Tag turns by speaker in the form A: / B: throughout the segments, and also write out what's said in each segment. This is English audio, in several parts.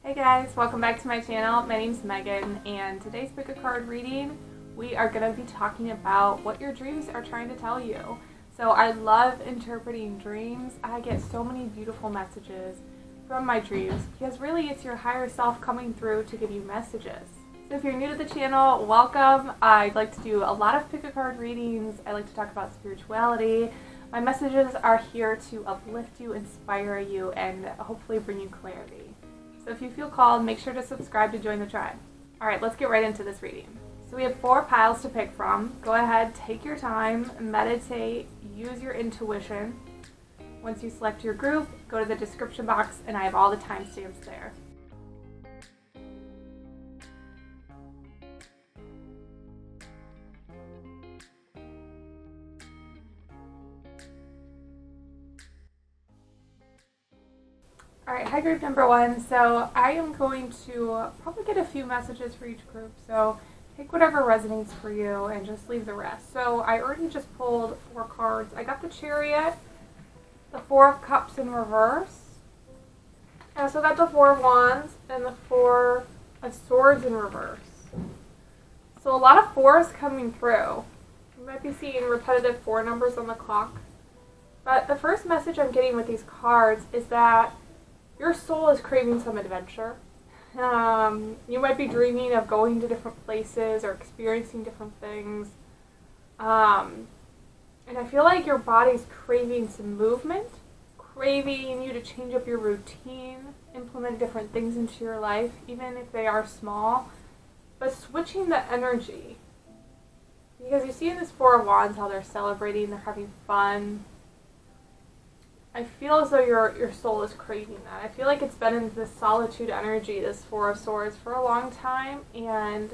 A: Hey guys, welcome back to my channel. My name's Megan, and today's pick a card reading, we are going to be talking about what your dreams are trying to tell you. So I love interpreting dreams. I get so many beautiful messages from my dreams because really it's your higher self coming through to give you messages. So if you're new to the channel, welcome. I like to do a lot of pick a card readings. I like to talk about spirituality. My messages are here to uplift you, inspire you, and hopefully bring you clarity. So if you feel called, make sure to subscribe to join the tribe. Alright, let's get right into this reading. So we have 4 piles to pick from. Go ahead, take your time, meditate, use your intuition. Once you select your group, go to the description box and I have all the timestamps there. Alright, hi group number 1. So I am going to probably get a few messages for each group. So take whatever resonates for you and just leave the rest. So I already just pulled 4 cards. I got the Chariot, the 4 of Cups in reverse. I also got the 4 of Wands and the 4 of Swords in reverse. So a lot of 4s coming through. You might be seeing repetitive 4 numbers on the clock. But the first message I'm getting with these cards is that your soul is craving some adventure. You might be dreaming of going to different places or experiencing different things. And I feel like your body's craving some movement, craving you to change up your routine, implement different things into your life, even if they are small, but switching the energy. Because you see in this 4 of Wands how they're celebrating, they're having fun. I feel as though your soul is craving that. I feel like it's been in this solitude energy, this 4 of Swords, for a long time, and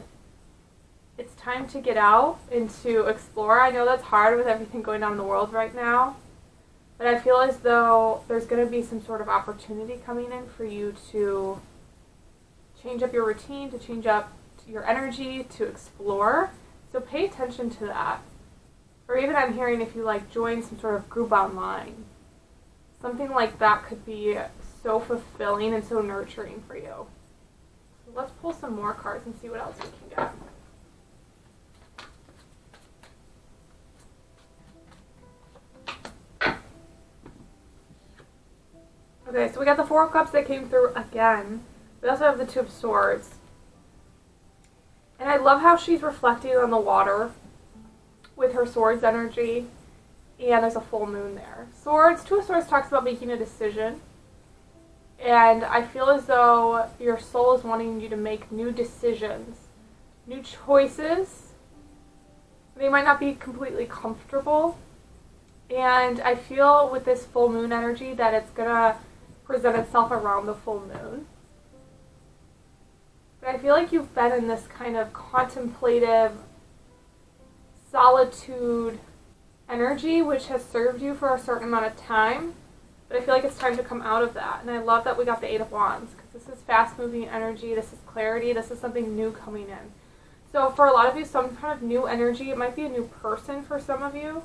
A: it's time to get out and to explore. I know that's hard with everything going on in the world right now, but I feel as though there's going to be some sort of opportunity coming in for you to change up your routine, to change up your energy, to explore. So pay attention to that. Or even I'm hearing if you join some sort of group online. Something like that could be so fulfilling and so nurturing for you. So let's pull some more cards and see what else we can get. Okay, so we got the 4 of Cups that came through again. We also have the 2 of Swords. And I love how she's reflecting on the water with her Swords energy. And there's a full moon there. Swords, 2 of Swords talks about making a decision. And I feel as though your soul is wanting you to make new decisions, new choices. They might not be completely comfortable. And I feel with this full moon energy that it's going to present itself around the full moon. But I feel like you've been in this kind of contemplative solitude energy, which has served you for a certain amount of time, but I feel like it's time to come out of that. And I love that we got the 8 of Wands, because this is fast-moving energy, this is clarity, this is something new coming in. So for a lot of you, some kind of new energy, it might be a new person for some of you,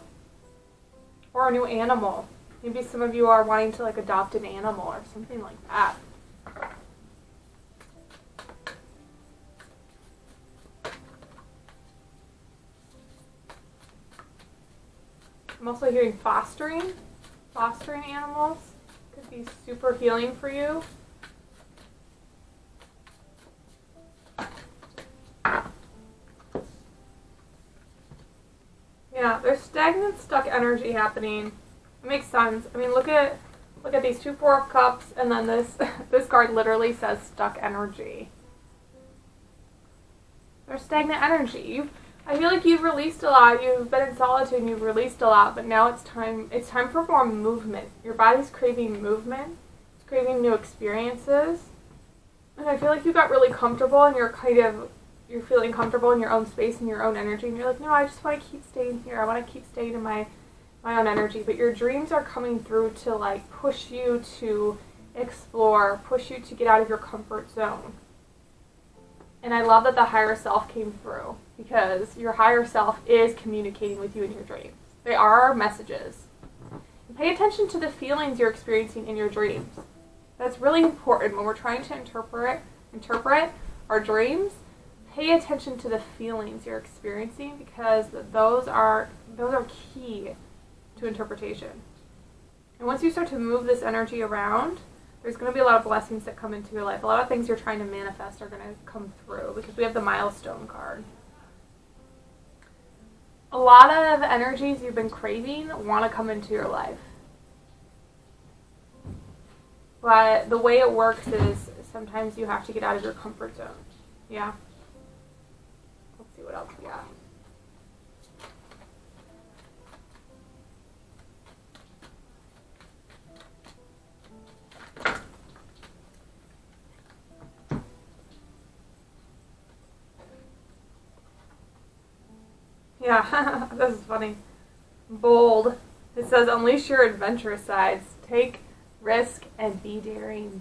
A: or a new animal. Maybe some of you are wanting to adopt an animal or something like that. I'm also hearing fostering animals. Could be super healing for you. Yeah, there's stagnant, stuck energy happening. It makes sense. I mean, look at these 2 4 of Cups, and then this card literally says stuck energy. There's stagnant energy. I feel like you've released a lot. You've been in solitude and you've released a lot, but now it's time for more movement. Your body's craving movement. It's craving new experiences. And I feel like you got really comfortable and you're feeling comfortable in your own space and your own energy, and you're like, no, I just want to keep staying here. I want to keep staying in my own energy. But your dreams are coming through to push you to explore, push you to get out of your comfort zone. And I love that the higher self came through, because your higher self is communicating with you in your dreams. They are messages. And pay attention to the feelings you're experiencing in your dreams. That's really important when we're trying to interpret our dreams. Pay attention to the feelings you're experiencing, because those are key to interpretation. And once you start to move this energy around, there's going to be a lot of blessings that come into your life. A lot of things you're trying to manifest are going to come through, because we have the milestone card. A lot of energies you've been craving want to come into your life. But the way it works is sometimes you have to get out of your comfort zone. Yeah? Let's see what else we got. Yeah, this is funny. Bold. It says, unleash your adventurous sides. Take risk and be daring.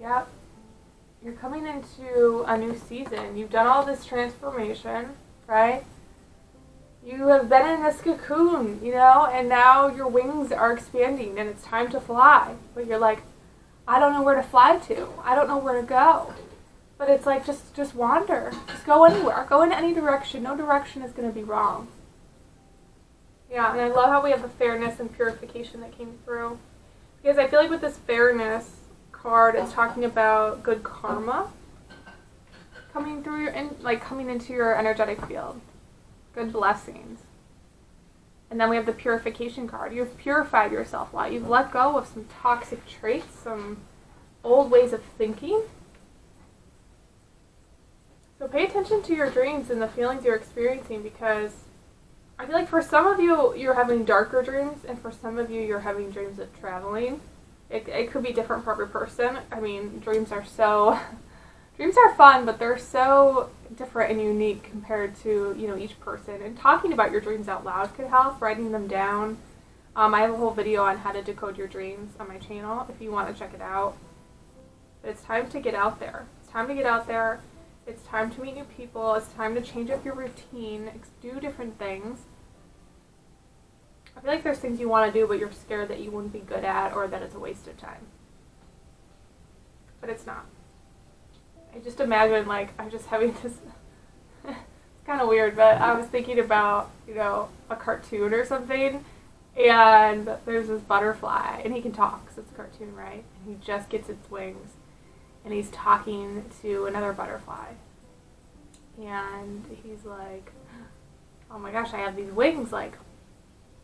A: Yep. You're coming into a new season. You've done all this transformation, right? You have been in this cocoon, and now your wings are expanding and it's time to fly. But you're like, I don't know where to fly to. I don't know where to go. But it's like, just wander. Just go anywhere. Go in any direction. No direction is going to be wrong. Yeah, and I love how we have the fairness and purification that came through. Because I feel like with this fairness card, it's talking about good karma coming through coming into your energetic field. Good blessings. And then we have the purification card. You've purified yourself a lot. You've let go of some toxic traits, some old ways of thinking. So pay attention to your dreams and the feelings you're experiencing, because I feel like for some of you, you're having darker dreams, and for some of you, you're having dreams of traveling. It could be different for every person. I mean, dreams are fun, but they're so different and unique compared to, each person. And talking about your dreams out loud could help, writing them down. I have a whole video on how to decode your dreams on my channel if you want to check it out. But it's time to get out there. It's time to get out there. It's time to meet new people. It's time to change up your routine. Do different things. I feel like there's things you want to do, but you're scared that you wouldn't be good at, or that it's a waste of time. But it's not. I just imagine, I'm just having this... It's kind of weird, but I was thinking about, a cartoon or something, and there's this butterfly, and he can talk, because it's a cartoon, right? And he just gets its wings, and he's talking to another butterfly. And he's like, oh my gosh, I have these wings,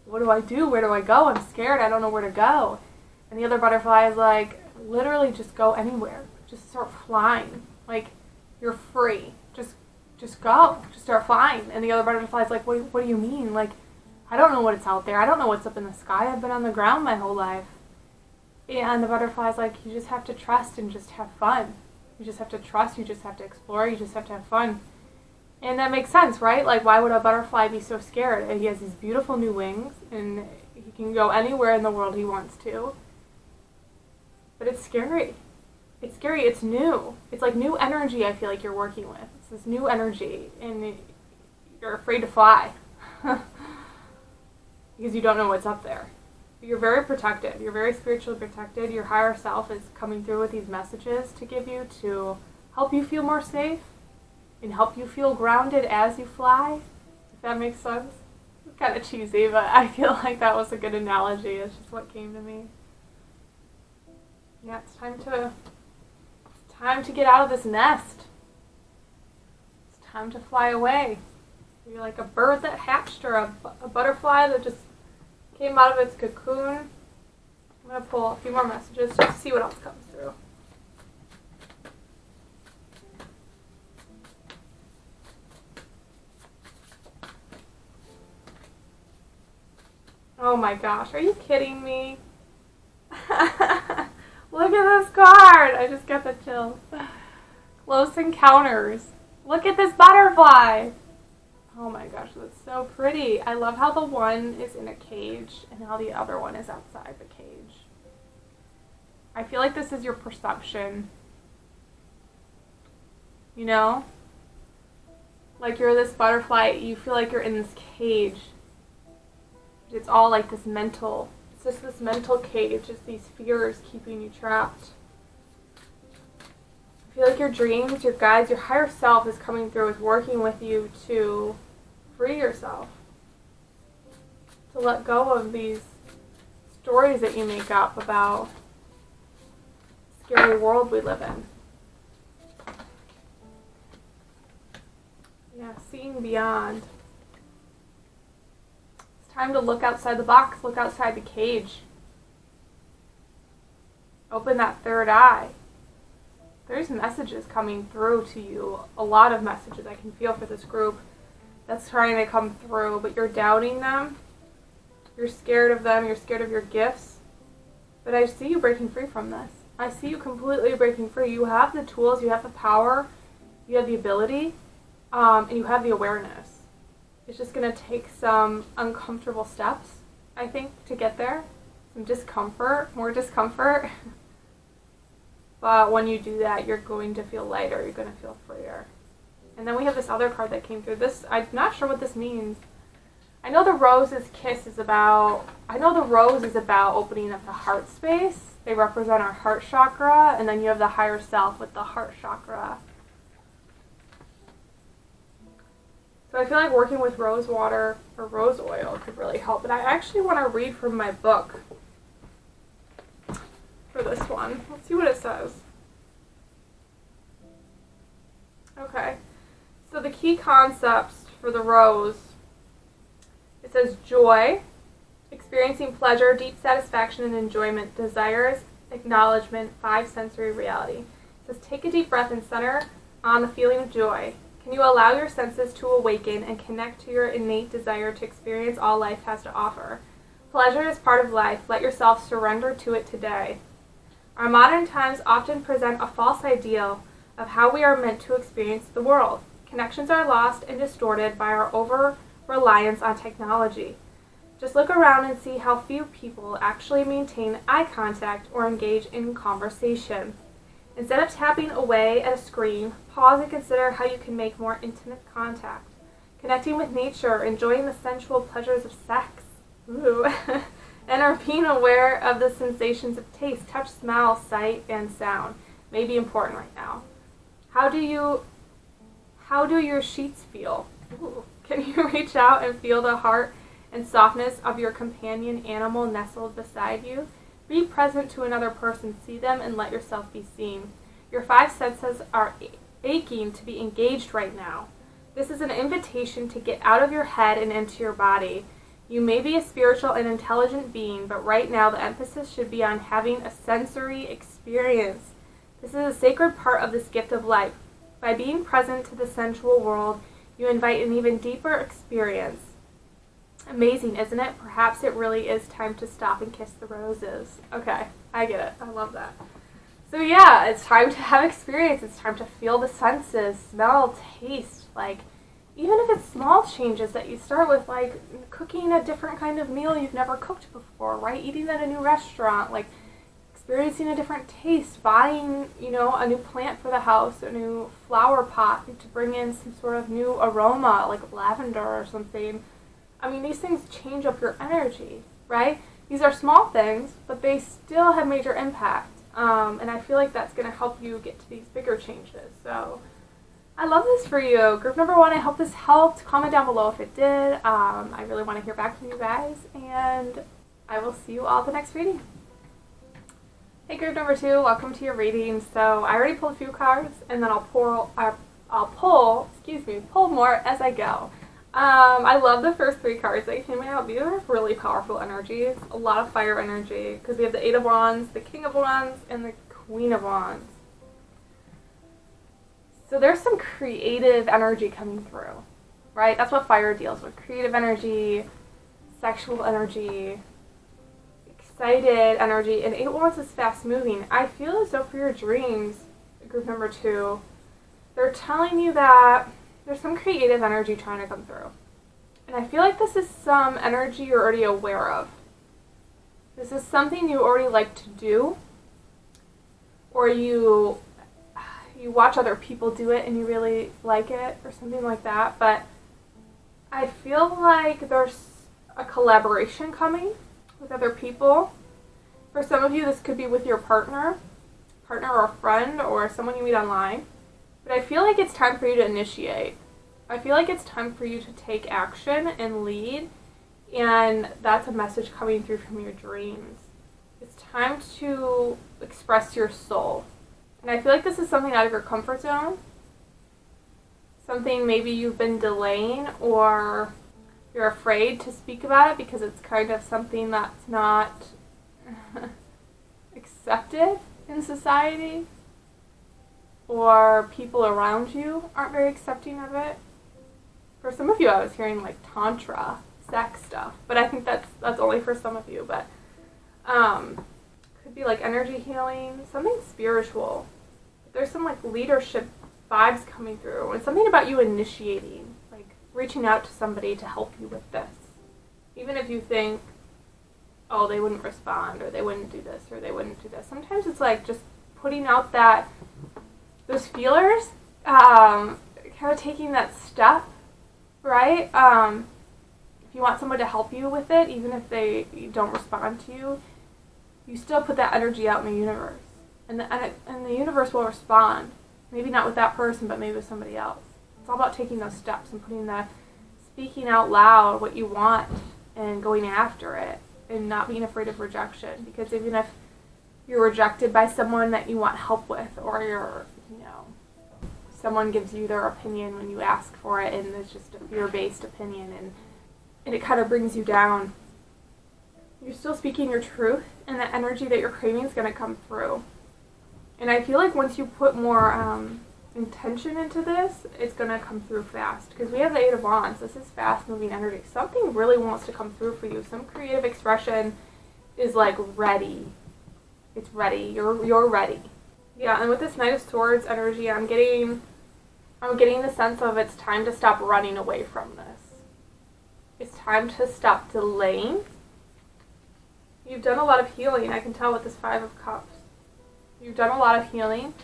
A: what do I do? Where do I go? I'm scared. I don't know where to go. And the other butterfly is like, literally just go anywhere. Just start flying. You're free. Just go. Just start flying. And the other butterfly is like, what do you mean? I don't know what's out there. I don't know what's up in the sky. I've been on the ground my whole life. And the butterfly's like, you just have to trust and just have fun. You just have to trust. You just have to explore. You just have to have fun. And that makes sense, right? Why would a butterfly be so scared? And he has these beautiful new wings, and he can go anywhere in the world he wants to. But it's scary. It's scary. It's new. It's like new energy I feel like you're working with. It's this new energy, and you're afraid to fly. Because you don't know what's up there. But you're very protected. You're very spiritually protected. Your higher self is coming through with these messages to give you, to help you feel more safe and help you feel grounded as you fly, if that makes sense. It's kind of cheesy, but I feel like that was a good analogy. It's just what came to me. Yeah, it's time to get out of this nest. It's time to fly away. You're like a bird that hatched, or a butterfly that just came out of its cocoon. I'm going to pull a few more messages just to see what else comes through. Oh my gosh, are you kidding me? Look at this card! I just got the chills. Close Encounters. Look at this butterfly! Oh my gosh, that's so pretty. I love how the one is in a cage and how the other one is outside the cage. I feel like this is your perception. You're this butterfly, you feel like you're in this cage. It's all this mental. It's just this mental cage, just these fears keeping you trapped. I feel like your dreams, your guides, your higher self is coming through, is working with you to free yourself. To let go of these stories that you make up about the scary world we live in. Yeah, seeing beyond. It's time to look outside the box, look outside the cage. Open that third eye. There's messages coming through to you, a lot of messages I can feel for this group that's trying to come through, but you're doubting them. You're scared of them, you're scared of your gifts. But I see you breaking free from this. I see you completely breaking free. You have the tools, you have the power, you have the ability, and you have the awareness. It's just going to take some uncomfortable steps, I think, to get there. Some discomfort, more discomfort. But when you do that, you're going to feel lighter, you're going to feel freer. And then we have this other card that came through. This, I'm not sure what this means. I know the rose's kiss is about, I know the rose is about opening up the heart space. They represent our heart chakra, and then you have the higher self with the heart chakra. So I feel like working with rose water or rose oil could really help. But I actually want to read from my book for this one. Let's see what it says. Okay. So the key concepts for the rose, it says joy, experiencing pleasure, deep satisfaction and enjoyment, desires, acknowledgement, 5 sensory reality. It says take a deep breath and center on the feeling of joy. Can you allow your senses to awaken and connect to your innate desire to experience all life has to offer? Pleasure is part of life. Let yourself surrender to it today. Our modern times often present a false ideal of how we are meant to experience the world. Connections are lost and distorted by our over-reliance on technology. Just look around and see how few people actually maintain eye contact or engage in conversation. Instead of tapping away at a screen, pause and consider how you can make more intimate contact. Connecting with nature, enjoying the sensual pleasures of sex, and are being aware of the sensations of taste, touch, smell, sight, and sound may be important right now. How do your sheets feel? Ooh. Can you reach out and feel the heart and softness of your companion animal nestled beside you? Be present to another person, see them, and let yourself be seen. Your 5 senses are aching to be engaged right now. This is an invitation to get out of your head and into your body. You may be a spiritual and intelligent being, but right now the emphasis should be on having a sensory experience. This is a sacred part of this gift of life. By being present to the sensual world, you invite an even deeper experience. Amazing, isn't it? Perhaps it really is time to stop and kiss the roses. Okay, I get it. I love that. So yeah, it's time to have experience. It's time to feel the senses, smell, taste. Like, even if it's small changes that you start with, like cooking a different kind of meal you've never cooked before, right? Eating at a new restaurant, like experiencing a different taste, buying, a new plant for the house, a new flower pot to bring in some sort of new aroma, like lavender or something. I mean, these things change up your energy, right? These are small things, but they still have major impact. And I feel like that's going to help you get to these bigger changes. So I love this for you. Group number 1, I hope this helped. Comment down below if it did. I really want to hear back from you guys. And I will see you all at the next reading. Hey, group number 2, welcome to your reading. So I already pulled a few cards, and then I'll pull more as I go. I love the first 3 cards that came out. These are really powerful energies, a lot of fire energy, because we have the 8 of Wands, the King of Wands, and the Queen of Wands. So there's some creative energy coming through, right? That's what fire deals with. Creative energy, sexual energy, excited energy, and 8 Wands is fast moving. I feel as though for your dreams, group number 2, they're telling you that there's some creative energy trying to come through. And I feel like this is some energy you're already aware of. This is something you already like to do, or you watch other people do it and you really like it, or something like that. But I feel like there's a collaboration coming, with other people. For some of you, this could be with your partner or a friend or someone you meet online. But I feel like it's time for you to initiate. I feel like it's time for you to take action and lead, and that's a message coming through from your dreams. It's time to express your soul. And I feel like this is something out of your comfort zone, something maybe you've been delaying, or you're afraid to speak about it because it's kind of something that's not accepted in society, or people around you aren't very accepting of it. For some of you, I was hearing like tantra, sex stuff, but I think that's only for some of you. But could be like energy healing, something spiritual. There's some like leadership vibes coming through, and something about you initiating, like reaching out to somebody to help you with this. Even if you think, oh, they wouldn't respond, or they wouldn't do this, or they wouldn't do this. Sometimes it's like just putting out those feelers, kind of taking that step, right? If you want someone to help you with it, even if they don't respond to you, you still put that energy out in the universe. And the universe will respond. Maybe not with that person, but maybe with somebody else. It's all about taking those steps and speaking out loud what you want and going after it and not being afraid of rejection. Because even if you're rejected by someone that you want help with, or someone gives you their opinion when you ask for it, and it's just a fear-based opinion, and it kind of brings you down, you're still speaking your truth, and the energy that you're craving is going to come through. And I feel like once you put more intention into this, it's going to come through fast. Because we have the Eight of Wands. This is fast-moving energy. Something really wants to come through for you. Some creative expression is like ready. It's ready. You're ready. Yeah, and with this Knight of Swords energy, I'm getting the sense of it's time to stop running away from this. It's time to stop delaying. You've done a lot of healing. I can tell with this Five of Cups. You've done a lot of healing,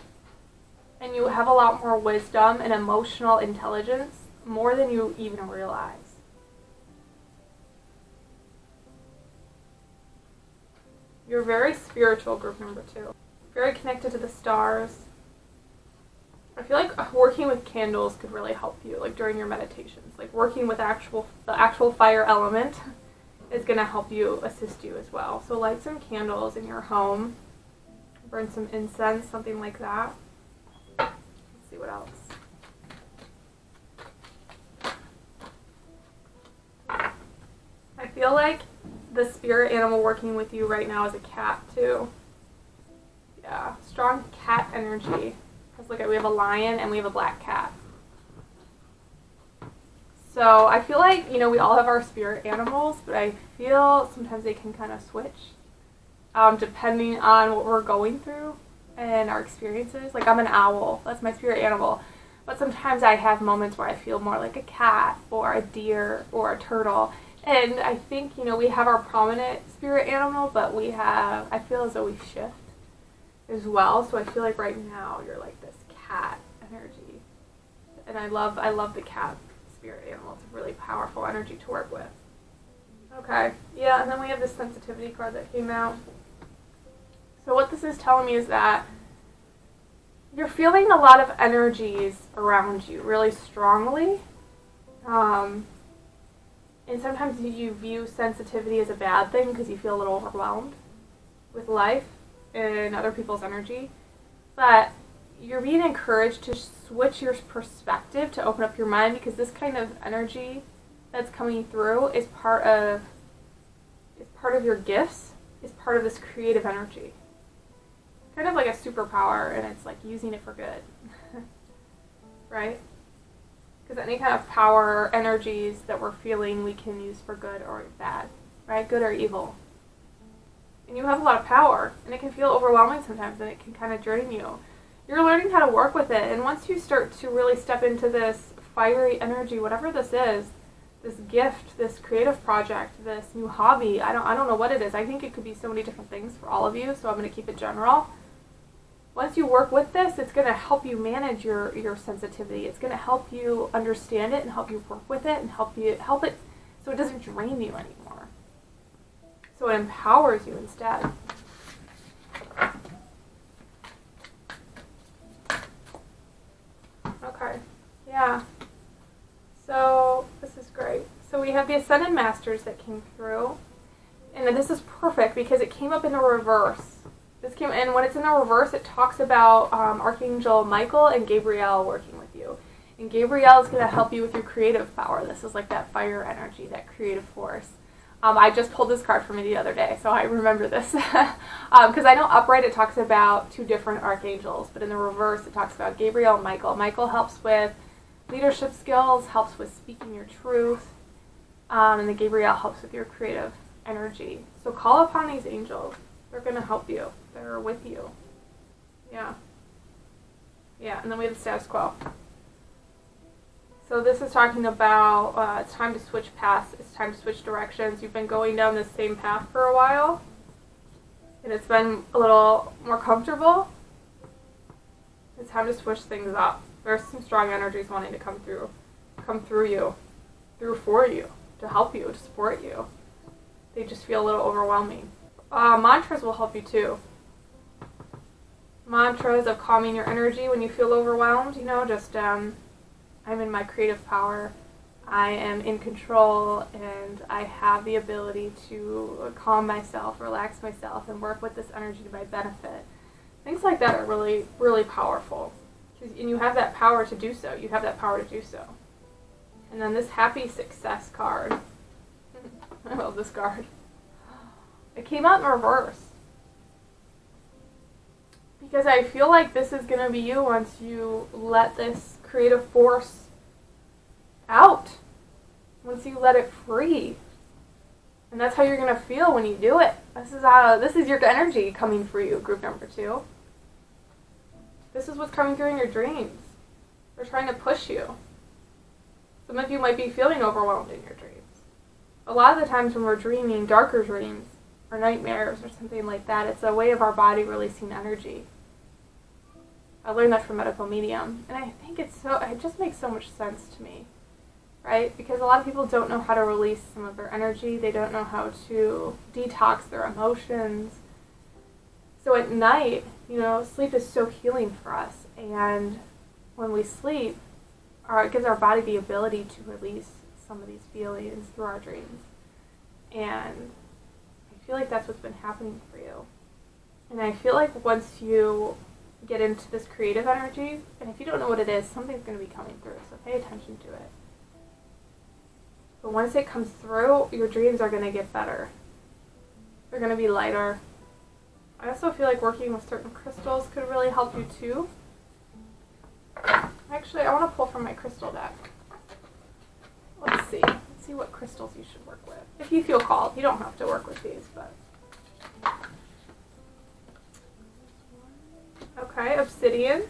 A: and you have a lot more wisdom and emotional intelligence, more than you even realize. You're very spiritual, group number 2. Very connected to the stars. I feel like working with candles could really help you, like during your meditations. Like working with the actual fire element is going to help you, assist you as well. So light some candles in your home. Burn some incense, something like that. Let's see what else. I feel like the spirit animal working with you right now is a cat too. Yeah, strong cat energy. Because look, we have a lion and we have a black cat. So I feel like, we all have our spirit animals, but I feel sometimes they can kind of switch. Depending on what we're going through and our experiences. Like I'm an owl, that's my spirit animal. But sometimes I have moments where I feel more like a cat or a deer or a turtle. And I think, we have our prominent spirit animal, but I feel as though we shift as well. So I feel like right now you're like this cat energy. And I love the cat spirit animal. It's a really powerful energy to work with. Okay, yeah, and then we have this sensitivity card that came out. So what this is telling me is that you're feeling a lot of energies around you really strongly. And sometimes you view sensitivity as a bad thing because you feel a little overwhelmed with life and other people's energy. But you're being encouraged to switch your perspective, to open up your mind, because this kind of energy that's coming through is part of your gifts, is part of this creative energy. Kind of like a superpower, and it's like using it for good. Right? Because any kind of power energies that we're feeling we can use for good or bad, right? Good or evil. And you have a lot of power, and it can feel overwhelming sometimes, and it can kind of drain you. You're learning how to work with it, and once you start to really step into this fiery energy, whatever this is, this gift, this creative project, this new hobby, I don't know what it is. I think it could be so many different things for all of you, so I'm going to keep it general. Once you work with this, it's going to help you manage your sensitivity. It's going to help you understand it and help you work with it and help it so it doesn't drain you anymore. So it empowers you instead. Okay, yeah. So this is great. So we have the Ascended Masters that came through. And this is perfect because it came up in the reverse. And when it's in the reverse, it talks about Archangel Michael and Gabriel working with you. And Gabriel is going to help you with your creative power. This is like that fire energy, that creative force. I just pulled this card for me the other day, so I remember this. Because I know upright it talks about two different archangels, but in the reverse it talks about Gabriel and Michael. Michael helps with leadership skills, helps with speaking your truth, and then Gabriel helps with your creative energy. So call upon these angels. They're going to help you. They're with you. Yeah. Yeah, and then we have the status quo. So this is talking about it's time to switch paths. It's time to switch directions. You've been going down the same path for a while, and it's been a little more comfortable. It's time to switch things up. There's some strong energies wanting to come through you, for you, to help you, to support you. They just feel a little overwhelming. Mantras will help you too. Mantras of calming your energy when you feel overwhelmed, just I'm in my creative power, I am in control, and I have the ability to calm myself, relax myself, and work with this energy to my benefit. Things like that are really, really powerful. And you have that power to do so. You have that power to do so. And then this Happy Success card. I love this card. It came out in reverse. Because I feel like this is going to be you once you let this creative force out. Once you let it free. And that's how you're going to feel when you do it. This is your energy coming for you, group number 2. This is what's coming through in your dreams. They're trying to push you. Some of you might be feeling overwhelmed in your dreams. A lot of the times when we're dreaming darker dreams or nightmares or something like that, it's a way of our body releasing energy. I learned that from Medical Medium, and I think it just makes so much sense to me, right? Because a lot of people don't know how to release some of their energy. They don't know how to detox their emotions. So at night, sleep is so healing for us, and when we sleep, it gives our body the ability to release some of these feelings through our dreams. And I feel like that's what's been happening for you. And I feel like once you get into this creative energy, and if you don't know what it is, something's going to be coming through, so pay attention to it. But once it comes through, your dreams are going to get better. They're going to be lighter. I also feel like working with certain crystals could really help you too. Actually, I want to pull from my crystal deck. Let's see what crystals you should work with. If you feel called, you don't have to work with these, but... Okay, obsidian.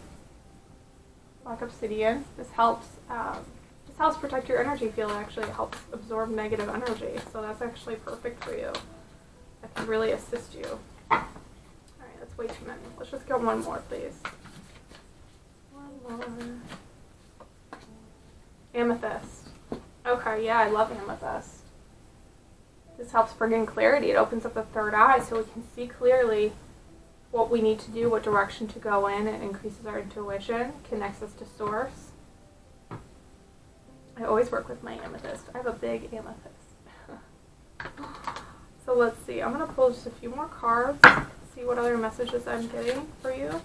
A: Black obsidian. This helps protect your energy field. Actually, it helps absorb negative energy, so that's actually perfect for you. That can really assist you. Alright, that's way too many. Let's just go one more, please. One more. Amethyst. Okay, yeah, I love amethyst. This helps bring in clarity. It opens up the third eye so we can see clearly what we need to do, what direction to go in. It increases our intuition, connects us to source. I always work with my amethyst. I have a big amethyst. So let's see. I'm going to pull just a few more cards, see what other messages I'm getting for you.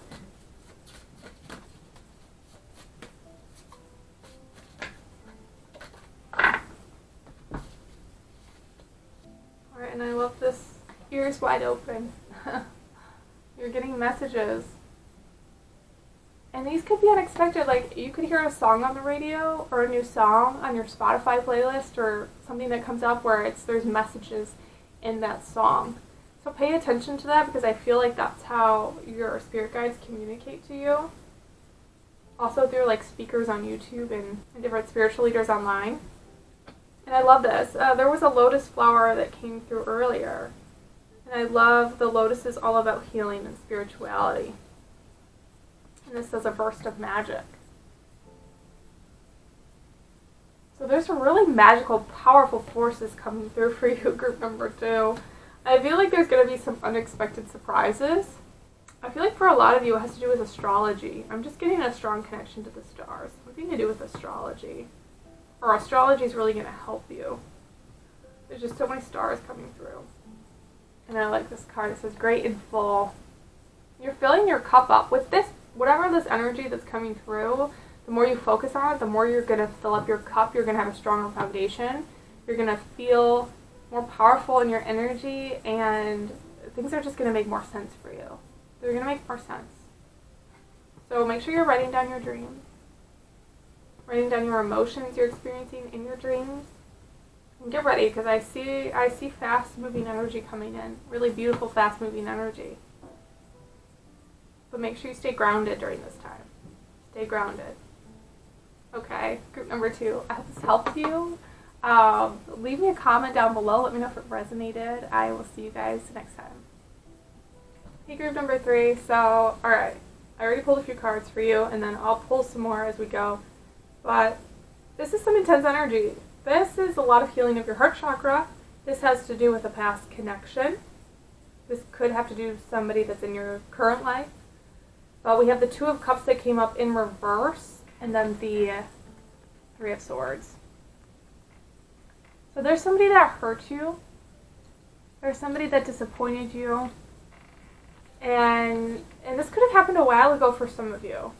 A: Alright, and I love this. Ears wide open. You're getting messages. And these could be unexpected. Like, you could hear a song on the radio or a new song on your Spotify playlist or something that comes up where there's messages in that song. So pay attention to that, because I feel like that's how your spirit guides communicate to you. Also through like speakers on YouTube and different spiritual leaders online. And I love this. There was a lotus flower that came through earlier. And I love the lotus is all about healing and spirituality. And this is a burst of magic. So there's some really magical, powerful forces coming through for you, group number 2. I feel like there's going to be some unexpected surprises. I feel like for a lot of you it has to do with astrology. I'm just getting a strong connection to the stars. Something to do with astrology. Or astrology is really going to help you. There's just so many stars coming through. And I like this card. It says, great and full. You're filling your cup up. With this, whatever this energy that's coming through, the more you focus on it, the more you're going to fill up your cup. You're going to have a stronger foundation. You're going to feel more powerful in your energy, and things are just going to make more sense for you. They're going to make more sense. So make sure you're writing down your dreams. Writing down your emotions you're experiencing in your dreams. And get ready, because I see fast-moving energy coming in. Really beautiful, fast-moving energy. But make sure you stay grounded during this time. Stay grounded. Okay, group number 2. I hope this helped you. Leave me a comment down below. Let me know if it resonated. I will see you guys next time. Hey, group number 3. So, alright. I already pulled a few cards for you, and then I'll pull some more as we go. But this is some intense energy. This is a lot of healing of your heart chakra. This has to do with a past connection. This could have to do with somebody that's in your current life. But we have the 2 of Cups that came up in reverse, and then the 3 of Swords. So there's somebody that hurt you. There's somebody that disappointed you. And this could have happened a while ago for some of you.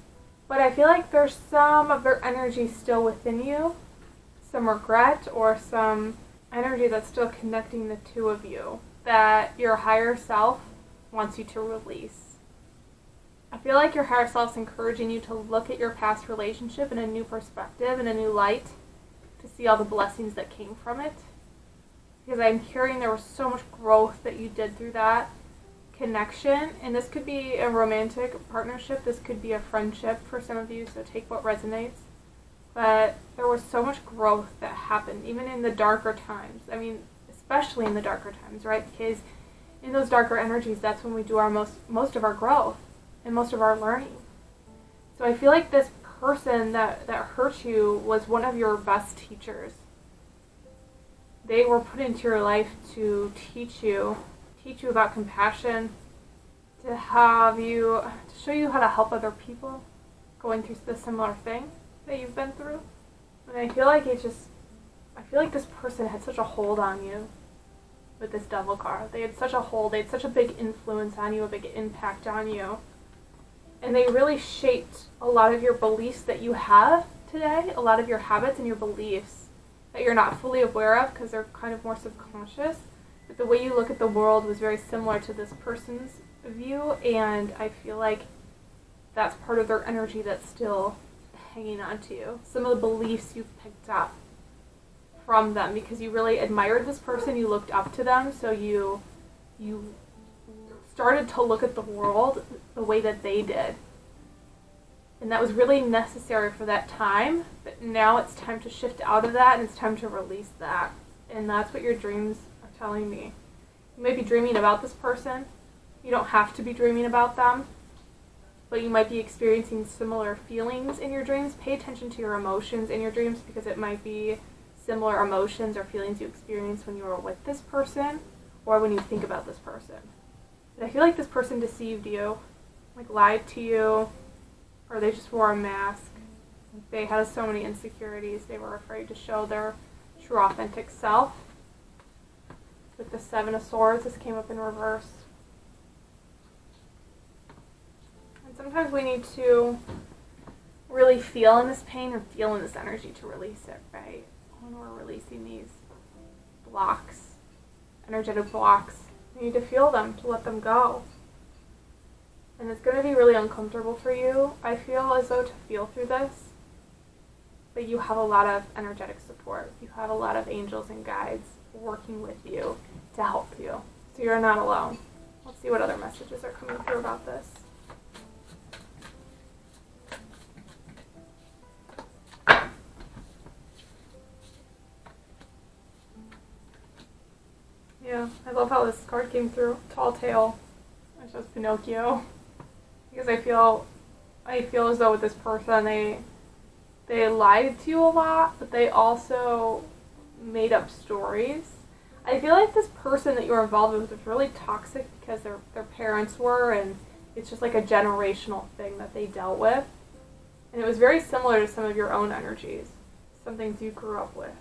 A: But I feel like there's some of their energy still within you. Some regret or some energy that's still connecting the 2 of you that your higher self wants you to release. I feel like your higher self's encouraging you to look at your past relationship in a new perspective, in a new light, to see all the blessings that came from it. Because I'm hearing there was so much growth that you did through that connection. And this could be a romantic partnership. This could be a friendship for some of you, so take what resonates. But there was so much growth that happened, even in the darker times. I mean, especially in the darker times, right? Because in those darker energies, that's when we do our most of our growth and most of our learning. So I feel like this person that hurt you was one of your best teachers. They were put into your life to teach you about compassion, to show you how to help other people going through the similar thing that you've been through. And I feel like this person had such a hold on you with this Devil card. They had such a hold, they had such a big influence on you, a big impact on you. And they really shaped a lot of your beliefs that you have today, a lot of your habits and your beliefs that you're not fully aware of because they're kind of more subconscious. But the way you look at the world was very similar to this person's view, and I feel like that's part of their energy that's still hanging on to you. Some of the beliefs you've picked up from them because you really admired this person, you looked up to them, so you started to look at the world the way that they did. And that was really necessary for that time, but now it's time to shift out of that and it's time to release that. And that's what your dreams are telling me. You might be dreaming about this person. You don't have to be dreaming about them, but you might be experiencing similar feelings in your dreams. Pay attention to your emotions in your dreams because it might be similar emotions or feelings you experienced when you were with this person or when you think about this person. And I feel like this person deceived you, like lied to you, or they just wore a mask. They had so many insecurities. They were afraid to show their true authentic self. With the 7 of Swords, this came up in reverse. And sometimes we need to really feel in this pain or feel in this energy to release it, right? When we're releasing these blocks, energetic blocks, we need to feel them, to let them go. And it's going to be really uncomfortable for you, I feel, as though to feel through this. But you have a lot of energetic support. You have a lot of angels and guides working with you to help you. So you're not alone. Let's see what other messages are coming through about this. Yeah, I love how this card came through. Tall tale. It shows Pinocchio. Because I feel as though with this person they lied to you a lot, but they also made up stories. I feel like this person that you were involved with was really toxic because their parents were, and it's just like a generational thing that they dealt with. And it was very similar to some of your own energies, some things you grew up with.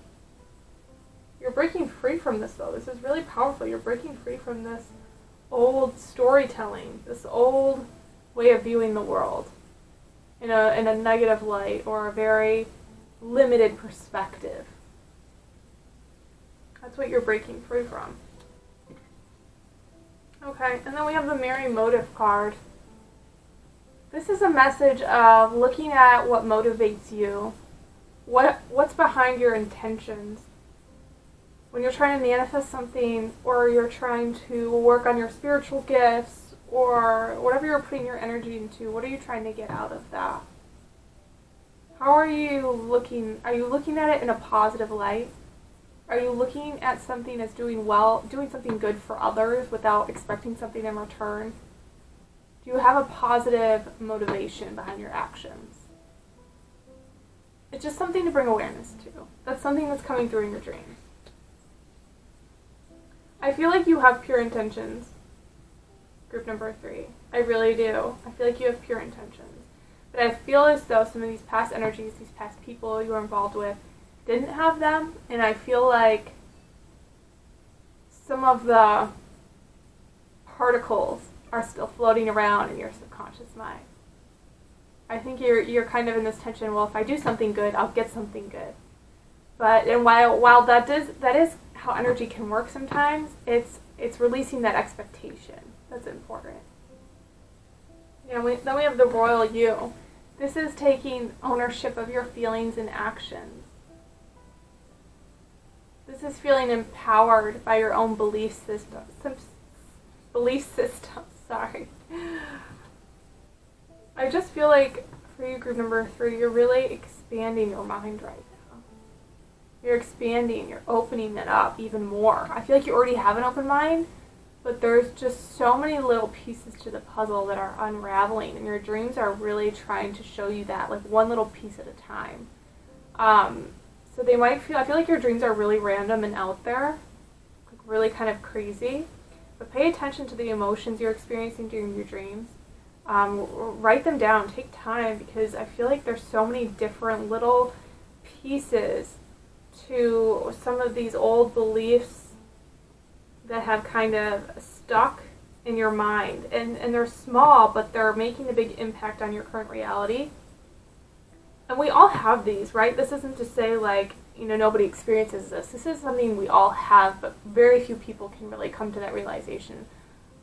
A: You're breaking free from this, though. This is really powerful. You're breaking free from this old storytelling, this old way of viewing the world in a negative light or a very limited perspective. That's what you're breaking free from. Okay, and then we have the Merry Motive card. This is a message of looking at what motivates you, what's behind your intentions. When you're trying to manifest something, or you're trying to work on your spiritual gifts, or whatever you're putting your energy into, what are you trying to get out of that? How are you looking? Are you looking at it in a positive light? Are you looking at something as doing well, doing something good for others without expecting something in return? Do you have a positive motivation behind your actions? It's just something to bring awareness to. That's something that's coming through in your dreams. I feel like you have pure intentions, group number 3. I really do. I feel like you have pure intentions. But I feel as though some of these past energies, these past people you were involved with, didn't have them, and I feel like some of the particles are still floating around in your subconscious mind. I think you're kind of in this tension, well, if I do something good, I'll get something good. And while that is how energy can work sometimes, it's releasing that expectation that's important. Then we have the Royal You. This is taking ownership of your feelings and actions. This is feeling empowered by your own belief system. Sorry. I just feel like for you, group number 3, you're really expanding your mind right now. You're expanding, you're opening it up even more. I feel like you already have an open mind, but there's just so many little pieces to the puzzle that are unraveling, and your dreams are really trying to show you that, like one little piece at a time. So they might I feel like your dreams are really random and out there, like really kind of crazy, but pay attention to the emotions you're experiencing during your dreams. Write them down, take time, because I feel like there's so many different little pieces to some of these old beliefs that have kind of stuck in your mind, and they're small, but they're making a big impact on your current reality. And we all have these, right? This isn't to say like, nobody experiences this. This is something we all have, but very few people can really come to that realization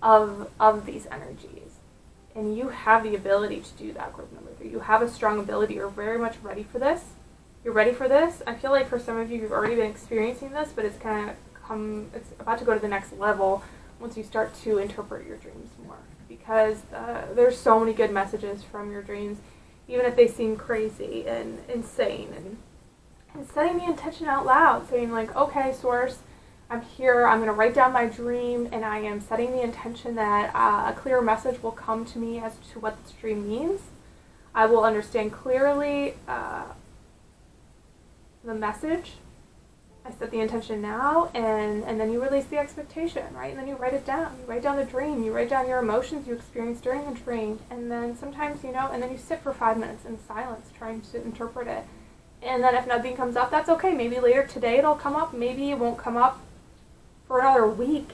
A: of these energies. And you have the ability to do that, group number 3. You have a strong ability. You're very much ready for this. You're ready for this. I feel like for some of you, you've already been experiencing this, but it's about to go to the next level once you start to interpret your dreams more. Because there's so many good messages from your dreams, even if they seem crazy and insane. And setting the intention out loud, saying like, okay, Source, I'm here, I'm going to write down my dream, and I am setting the intention that a clear message will come to me as to what this dream means. I will understand clearly the message. I set the intention now, and then you release the expectation, right? And then you write it down. You write down the dream. You write down your emotions you experienced during the dream. And then sometimes, and then you sit for 5 minutes in silence trying to interpret it. And then if nothing comes up, that's okay. Maybe later today it'll come up. Maybe it won't come up for another week,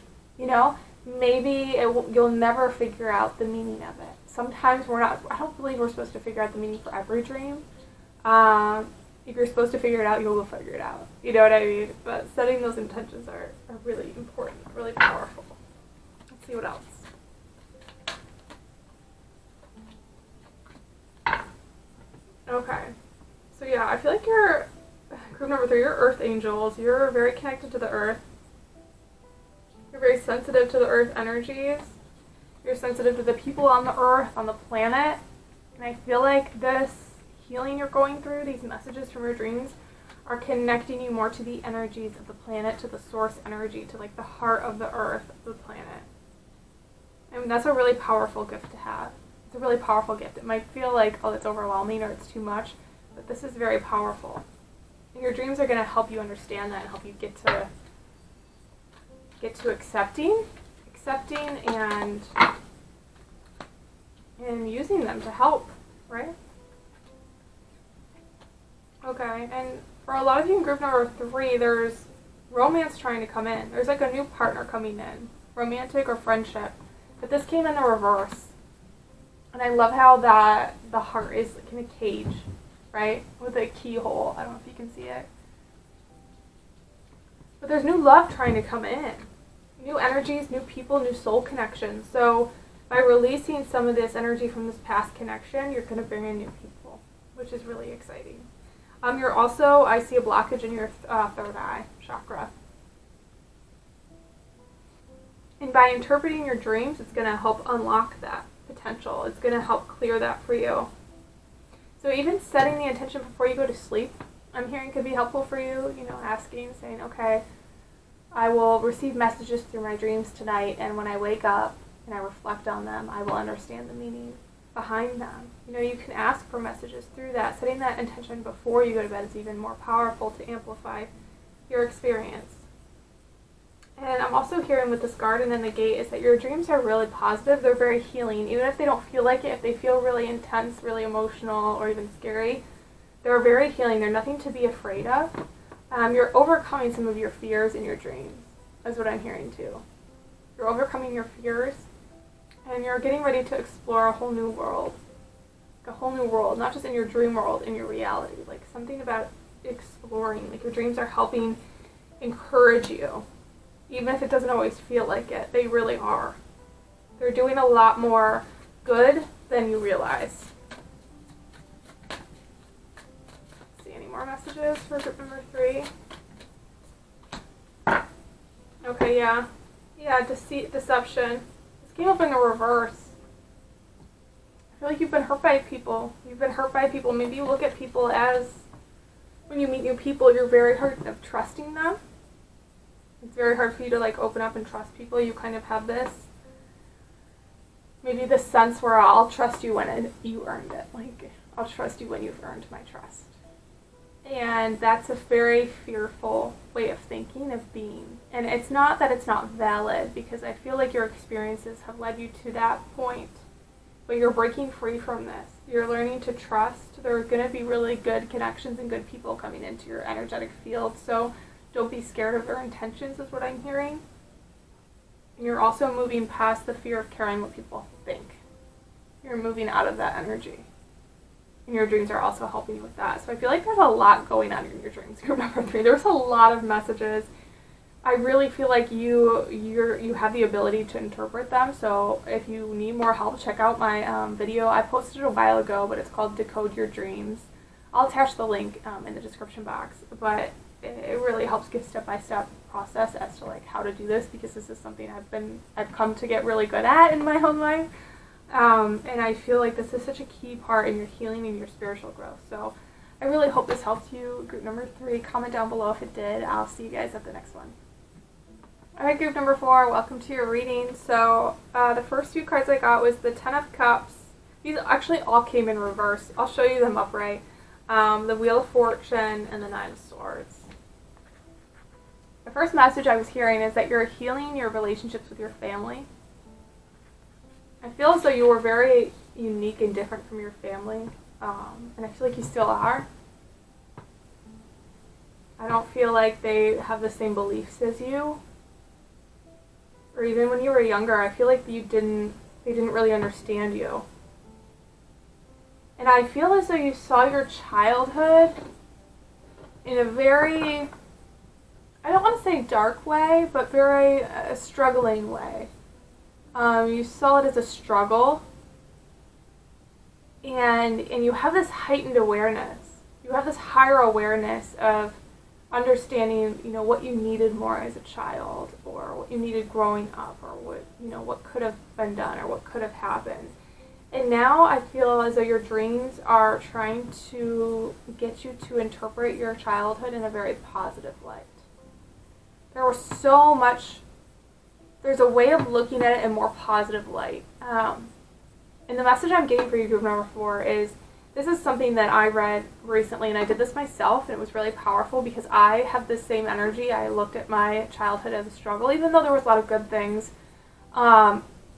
A: Maybe you'll never figure out the meaning of it. Sometimes I don't believe we're supposed to figure out the meaning for every dream. If you're supposed to figure it out, you'll go figure it out. You know what I mean? But setting those intentions are really important, really powerful. Let's see what else. Okay. So yeah, I feel like you're, group number 3, you're earth angels. You're very connected to the earth. You're very sensitive to the earth energies. You're sensitive to the people on the earth, on the planet. And I feel like this healing you're going through, these messages from your dreams, are connecting you more to the energies of the planet, to the source energy, to like the heart of the earth, of the planet. I mean, that's a really powerful gift to have. It's a really powerful gift. It might feel like, oh, it's overwhelming or it's too much, but this is very powerful. And your dreams are going to help you understand that and help you get to get to accepting and using them to help, right? Okay, and for a lot of you in group number 3, there's romance trying to come in. There's like a new partner coming in, romantic or friendship. But this came in the reverse. And I love how the heart is like in a cage, right? With a keyhole. I don't know if you can see it. But there's new love trying to come in. New energies, new people, new soul connections. So by releasing some of this energy from this past connection, you're going to bring in new people, which is really exciting. You're also, I see a blockage in your third eye chakra. And by interpreting your dreams, it's going to help unlock that potential. It's going to help clear that for you. So even setting the intention before you go to sleep, I'm hearing could be helpful for you, asking, saying, okay, I will receive messages through my dreams tonight, and when I wake up and I reflect on them, I will understand the meaning behind them. You can ask for messages through that. Setting that intention before you go to bed is even more powerful to amplify your experience. And I'm also hearing with this garden and the gate is that your dreams are really positive. They're very healing. Even if they don't feel like it, if they feel really intense, really emotional, or even scary, they're very healing. They're nothing to be afraid of. You're overcoming some of your fears in your dreams, is what I'm hearing too. You're overcoming your fears, and you're getting ready to explore a whole new world. Like a whole new world, not just in your dream world, in your reality. Like something about exploring. Like your dreams are helping encourage you. Even if it doesn't always feel like it, they really are. They're doing a lot more good than you realize. See any more messages for group number 3? Okay, yeah. Yeah, deception. This came up in the reverse. I feel like you've been hurt by people. Maybe you look at people as, when you meet new people, you're very hurt of trusting them. It's very hard for you to open up and trust people. You kind of have this, maybe this sense where I'll trust you when you earned it. I'll trust you when you've earned my trust. And that's a very fearful way of thinking, of being. And it's not that it's not valid, because I feel like your experiences have led you to that point. But you're breaking free from this. You're learning to trust. There are going to be really good connections and good people coming into your energetic field. So don't be scared of their intentions, is what I'm hearing. And you're also moving past the fear of caring what people think. You're moving out of that energy. And your dreams are also helping you with that. So I feel like there's a lot going on in your dreams, group number 3. There's a lot of messages. I really feel like you have the ability to interpret them. So if you need more help, check out my video. I posted it a while ago, but it's called Decode Your Dreams. I'll attach the link in the description box. But it really helps give step-by-step process as to how to do this, because this is something I've come to get really good at in my own life. And I feel like this is such a key part in your healing and your spiritual growth. So I really hope this helped you, group number 3. Comment down below if it did. I'll see you guys at the next one. Alright, group number 4, welcome to your reading. So the first few cards I got was the 10 of Cups. These actually all came in reverse. I'll show you them upright. The Wheel of Fortune and the 9 of Swords. The first message I was hearing is that you're healing your relationships with your family. I feel as though you were very unique and different from your family, and I feel like you still are. I don't feel like they have the same beliefs as you. Or even when you were younger, I feel like they didn't really understand you. And I feel as though you saw your childhood in a very, I don't want to say dark way, but very struggling way. You saw it as a struggle, and you have this heightened awareness. You have this higher awareness of understanding, what you needed more as a child, or what you needed growing up, or what could have been done, or what could have happened. And now I feel as though your dreams are trying to get you to interpret your childhood in a very positive light. There's a way of looking at it in more positive light. And the message I'm getting for you, group number 4, is this is something that I read recently, and I did this myself, and it was really powerful because I have the same energy. I looked at my childhood as a struggle, even though there was a lot of good things.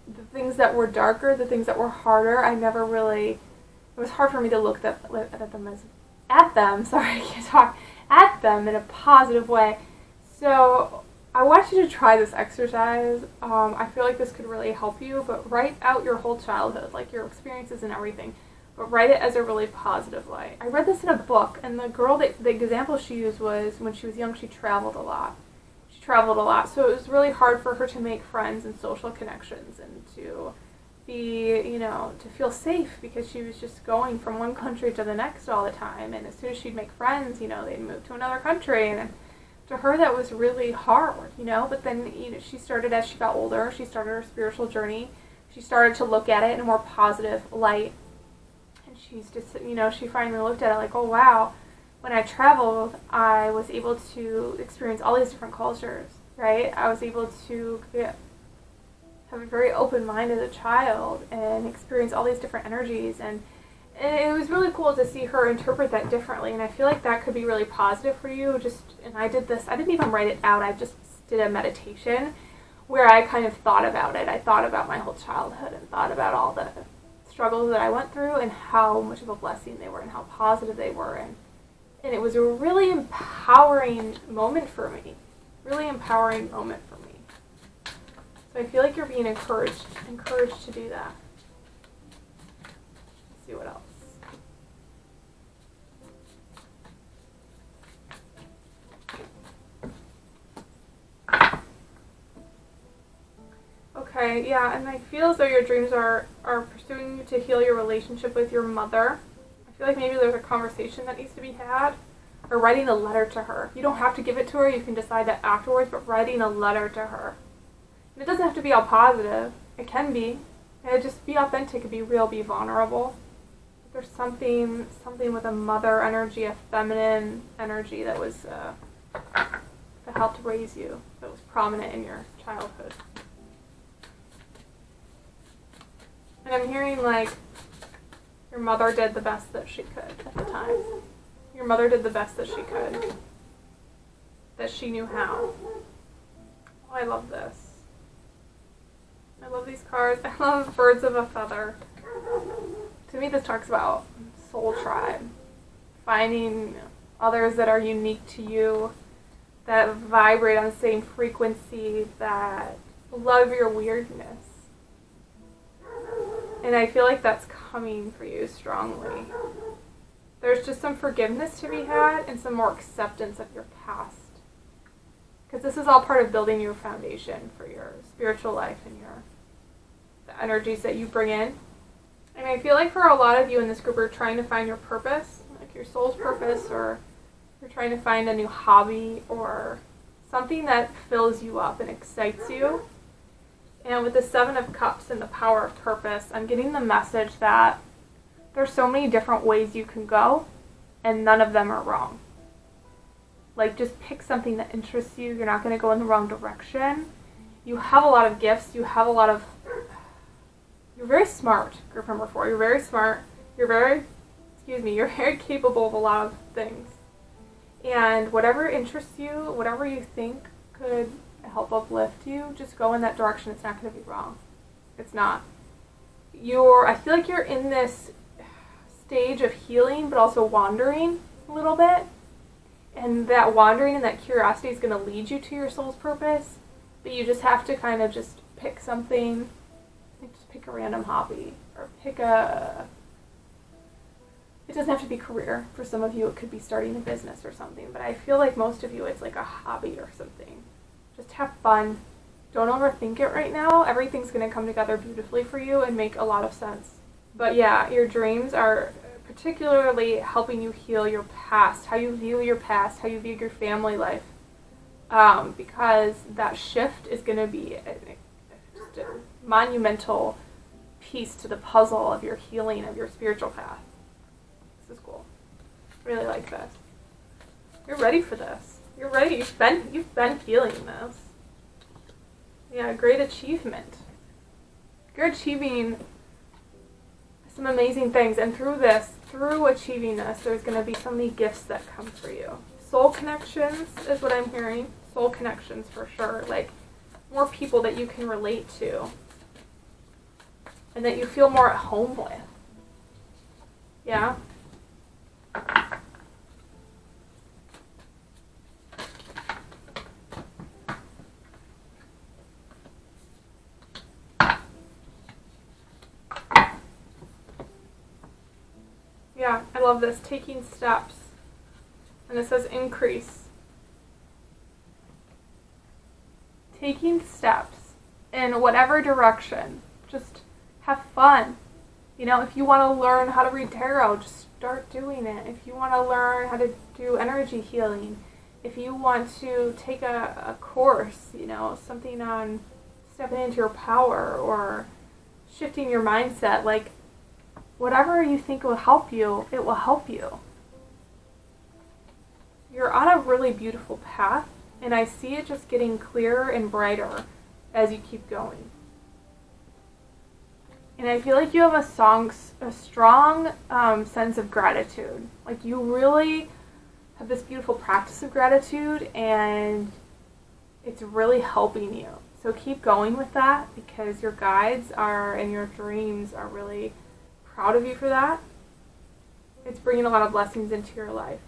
A: The things that were darker, the things that were harder, I never really, it was hard for me to look at them, sorry, I can't talk, at them in a positive way. So I want you to try this exercise. I feel like this could really help you, but write out your whole childhood, like your experiences and everything, but write it as a really positive way. I read this in a book, and the girl, the example she used was when she was young, she traveled a lot. So it was really hard for her to make friends and social connections and to be, to feel safe because she was just going from one country to the next all the time. And as soon as she'd make friends, they'd move to another country. And to her, that was really hard, But then, she started, as she got older, she started her spiritual journey. She started to look at it in a more positive light. And she's just, she finally looked at it like, oh, wow. When I traveled, I was able to experience all these different cultures, right? I was able to have a very open mind as a child and experience all these different energies. And it was really cool to see her interpret that differently. And I feel like that could be really positive for you. And I did this, I didn't even write it out. I just did a meditation where I kind of thought about it. I thought about my whole childhood and thought about all the struggles that I went through and how much of a blessing they were and how positive they were. And it was a really empowering moment for me. So I feel like you're being encouraged to do that. Let's see what else. Okay, yeah, and I feel as though your dreams are pursuing you to heal your relationship with your mother. I feel like maybe there's a conversation that needs to be had, or writing a letter to her. You don't have to give it to her, you can decide that afterwards, but writing a letter to her. And it doesn't have to be all positive. It can be. And just be authentic, be real, be vulnerable. There's something with a mother energy, a feminine energy that was that helped raise you, that was prominent in your childhood. And I'm hearing like your mother did the best that she could at the time. Your mother did the best that she could, that she knew how. Oh, I love this. I love these cards. I love birds of a feather. To me, this talks about soul tribe. Finding others that are unique to you, that vibrate on the same frequency, that love your weirdness. And I feel like that's coming for you strongly. There's just some forgiveness to be had and some more acceptance of your past. Because this is all part of building your foundation for your spiritual life and the energies that you bring in. And I feel like for a lot of you in this group are trying to find your purpose, like your soul's purpose, or you're trying to find a new hobby or something that fills you up and excites you. And with the Seven of Cups and the power of purpose, I'm getting the message that there's so many different ways you can go, and none of them are wrong. Like, just pick something that interests you. You're not going to go in the wrong direction. You have a lot of gifts. You're very smart, group number 4. You're very smart. You're very capable of a lot of things. And whatever interests you, whatever you think could help uplift you, just go in that direction. It's not going to be wrong. It's not. I feel like you're in this stage of healing, but also wandering a little bit. And that wandering and that curiosity is going to lead you to your soul's purpose. But you just have to kind of just pick something. Just pick a random hobby. Or it doesn't have to be career. For some of you, it could be starting a business or something. But I feel like most of you, it's like a hobby or something. Just have fun. Don't overthink it right now. Everything's going to come together beautifully for you and make a lot of sense. But yeah, your dreams are particularly helping you heal your past, how you view your past, how you view your family life. Because that shift is going to be just a monumental piece to the puzzle of your healing, of your spiritual path. This is cool. Really like this. You're ready for this. You're ready. You've been feeling this. Yeah, great achievement. You're achieving some amazing things, and through this, through achieving this, there's going to be so many gifts that come for you. Soul connections is what I'm hearing. Soul connections for sure. Like more people that you can relate to and that you feel more at home with. Yeah? Yeah, I love this. Taking steps. And it says increase. Taking steps in whatever direction. Just have fun. You know, if you want to learn how to read tarot, just start doing it. If you want to learn how to do energy healing, if you want to take a course, you know, something on stepping into your power or shifting your mindset, like whatever you think will help you, it will help you. You're on a really beautiful path, and I see it just getting clearer and brighter as you keep going. And I feel like you have a strong sense of gratitude. Like you really have this beautiful practice of gratitude, and it's really helping you. So keep going with that, because your guides are and your dreams are really proud of you for that. It's bringing a lot of blessings into your life.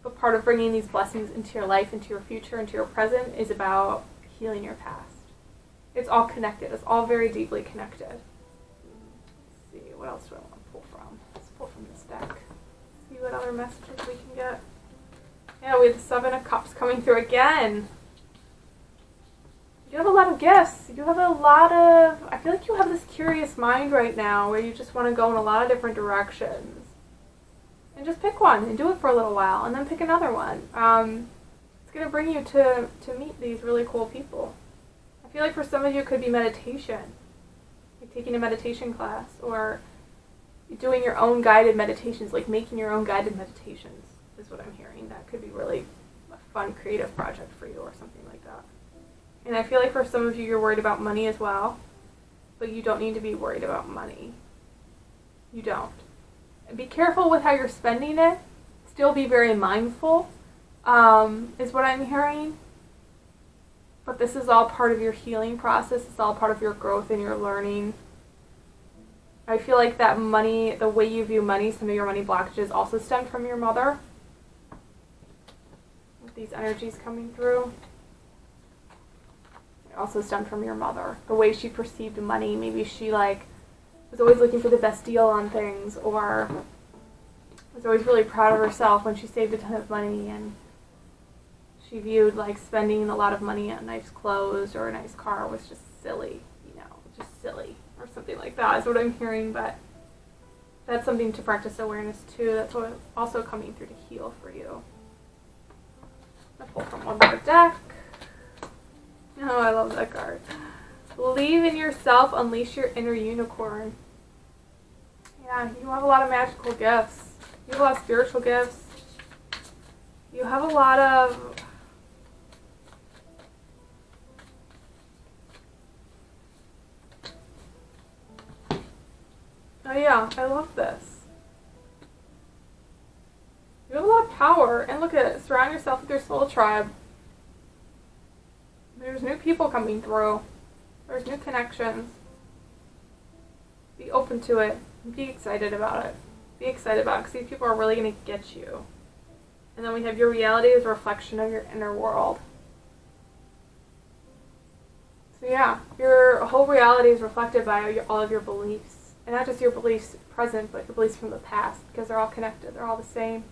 A: But part of bringing these blessings into your life, into your future, into your present is about healing your past. It's all connected. It's all very deeply connected. Let's see, what else do I want to pull from? Let's pull from this deck. See what other messages we can get. Yeah, we have the Seven of Cups coming through again. You have a lot of gifts. You have a lot of... I feel like you have this curious mind right now where you just want to go in a lot of different directions. And just pick one and do it for a little while, and then pick another one. It's going to bring you to meet these really cool people. I feel like for some of you it could be meditation. Like taking a meditation class, or doing your own guided meditations, like making your own guided meditations is what I'm hearing. That could be really a fun creative project for you or something like that. And I feel like for some of you you're worried about money as well, but you don't need to be worried about money. You don't. Be careful with how you're spending it. Still be very mindful, is what I'm hearing. But this is all part of your healing process. It's all part of your growth and your learning. I feel like that money, the way you view money, some of your money blockages also stem from your mother. With these energies coming through. It also stemmed from your mother. The way she perceived money. Maybe she was always looking for the best deal on things, or was always really proud of herself when she saved a ton of money, and she viewed spending a lot of money on nice clothes or a nice car was just silly, just silly, or something like that is what I'm hearing. But that's something to practice awareness too. That's what also coming through to heal for you. I'll pull from one more deck. Oh, I love that card. Believe in yourself, unleash your inner unicorn. Yeah, you have a lot of magical gifts. You have a lot of spiritual gifts. You have a lot of... Oh yeah, I love this. You have a lot of power. And look at it. Surround yourself with your soul tribe. There's new people coming through. There's new connections. Be open to it. Be excited about it. Be excited about it, because these people are really going to get you. And then we have your reality as a reflection of your inner world. So yeah, your whole reality is reflected by all of your beliefs. And not just your beliefs present, but your beliefs from the past, because they're all connected. They're all the same.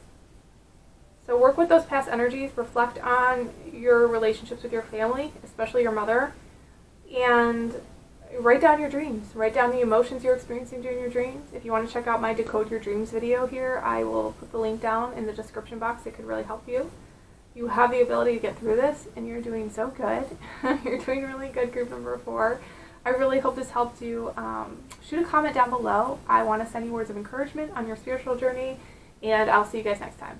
A: So work with those past energies. Reflect on your relationships with your family, especially your mother. And write down your dreams. Write down the emotions you're experiencing during your dreams. If you want to check out my Decode Your Dreams video here, I will put the link down in the description box. It could really help you. You have the ability to get through this, and you're doing so good. You're doing really good, group number 4. I really hope this helped you. Shoot a comment down below. I want to send you words of encouragement on your spiritual journey, and I'll see you guys next time.